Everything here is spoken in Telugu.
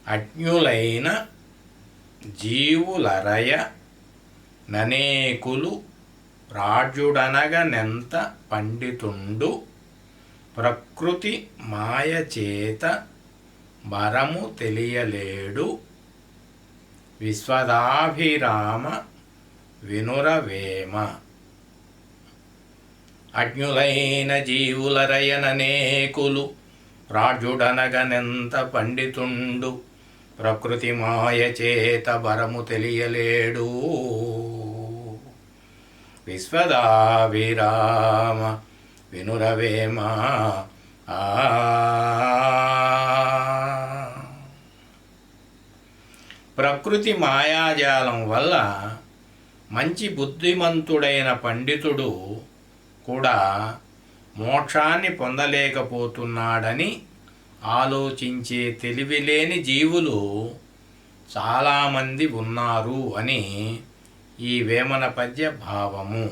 అజ్ఞులైన జీవులరయ ననేకులు రాజుడనగనెంత పండితుండు ప్రకృతి మాయచేత బరము తెలియలేడు విశ్వదాభిరామ వినురవేమ. అజ్ఞులైన జీవులరయననేకులు రాజుడనగనెంత పండితుండు ప్రకృతి మాయచేత బరము తెలియలేడు విశ్వదాభిరామ వినురవేమ. ప్రకృతి మాయాజాలం వల్ల మంచి బుద్ధిమంతుడైన పండితుడు కూడా మోక్షాన్ని పొందలేకపోతున్నాడని ఆలోచించే తెలివిలేని జీవులు చాలామంది ఉన్నారు అని ఈ వేమన పద్య భావము.